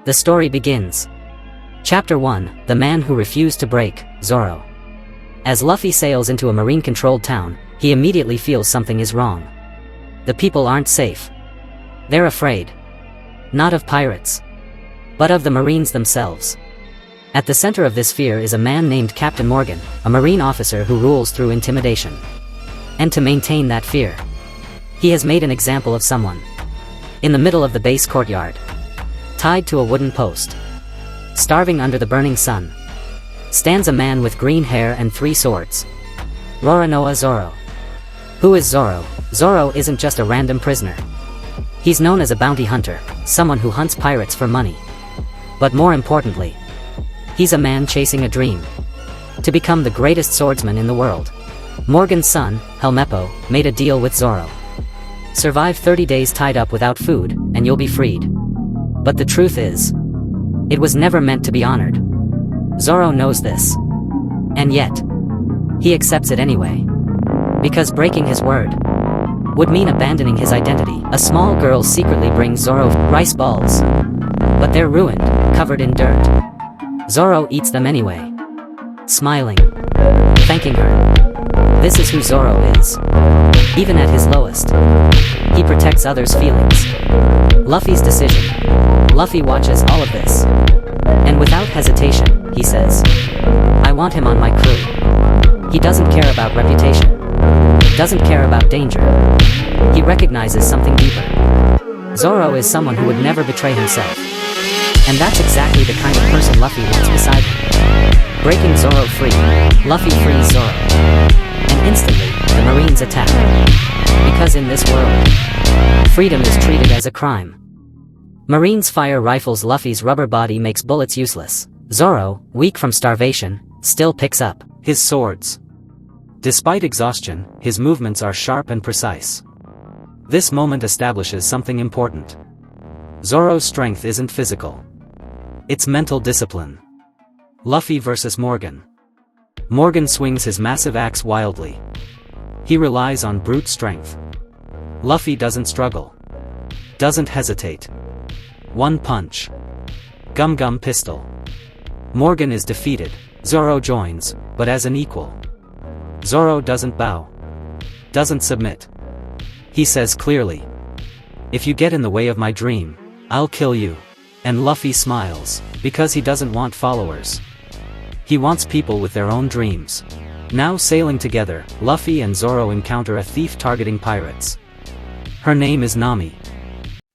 The story begins. Chapter 1, The Man Who Refused to Break, Zoro. As Luffy sails into a marine-controlled town, he immediately feels something is wrong. The people aren't safe. They're afraid. Not of pirates, but of the Marines themselves. At the center of this fear is a man named Captain Morgan, a Marine officer who rules through intimidation. And to maintain that fear, he has made an example of someone. In the middle of the base courtyard, tied to a wooden post, starving under the burning sun, stands a man with green hair and 3 swords. Roronoa Zoro. Who is Zoro? Zoro isn't just a random prisoner. He's known as a bounty hunter, someone who hunts pirates for money. But more importantly, he's a man chasing a dream: to become the greatest swordsman in the world. Morgan's son, Helmeppo, made a deal with Zoro. Survive 30 days tied up without food, and you'll be freed. But the truth is, it was never meant to be honored. Zoro knows this. And yet, he accepts it anyway. Because breaking his word would mean abandoning his identity. A small girl secretly brings Zoro rice balls. But they're ruined, covered in dirt. Zoro eats them anyway, smiling, thanking her. This is who Zoro is. Even at his lowest, he protects others' feelings. Luffy's decision. Luffy watches all of this, and without hesitation, he says, I want him on my crew. He doesn't care about reputation, doesn't care about danger. He recognizes something deeper. Zoro is someone who would never betray himself. And that's exactly the kind of person Luffy wants beside him. Breaking Zoro free, Luffy frees Zoro. And instantly, the Marines attack. Because in this world, freedom is treated as a crime. Marines fire rifles. Luffy's rubber body makes bullets useless. Zoro, weak from starvation, still picks up his swords. Despite exhaustion, his movements are sharp and precise. This moment establishes something important. Zoro's strength isn't physical. It's mental discipline. Luffy versus Morgan. Morgan swings his massive axe wildly. He relies on brute strength. Luffy doesn't struggle. Doesn't hesitate. One punch. Gum Gum pistol. Morgan is defeated. Zoro joins, but as an equal. Zoro doesn't bow. Doesn't submit. He says clearly, if you get in the way of my dream, I'll kill you. And Luffy smiles, because he doesn't want followers. He wants people with their own dreams. Now sailing together, Luffy and Zoro encounter a thief targeting pirates. Her name is Nami.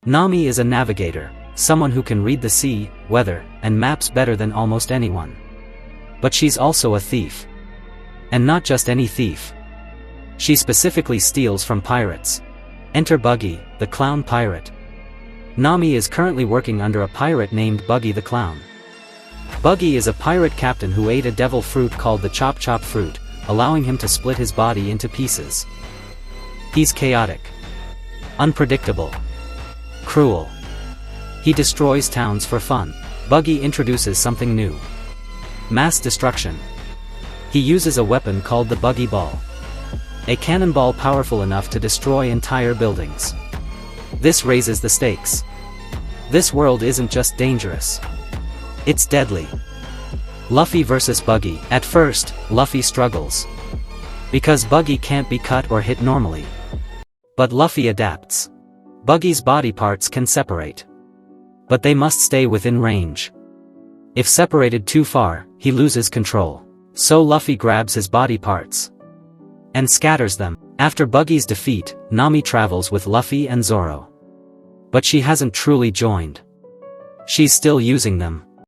Nami is a navigator, someone who can read the sea, weather, and maps better than almost anyone. But she's also a thief. And not just any thief. She specifically steals from pirates. Enter Buggy, the clown pirate. Nami is currently working under a pirate named Buggy the Clown. Buggy is a pirate captain who ate a devil fruit called the Chop Chop fruit, allowing him to split his body into pieces. He's chaotic, unpredictable, cruel. He destroys towns for fun. Buggy introduces something new: mass destruction. He uses a weapon called the Buggy Ball. A cannonball powerful enough to destroy entire buildings. This raises the stakes. This world isn't just dangerous. It's deadly. Luffy versus Buggy. At first, Luffy struggles. Because Buggy can't be cut or hit normally. But Luffy adapts. Buggy's body parts can separate. But they must stay within range. If separated too far, he loses control. So Luffy grabs his body parts and scatters them. After Buggy's defeat, Nami travels with Luffy and Zoro. But she hasn't truly joined. She's still using them.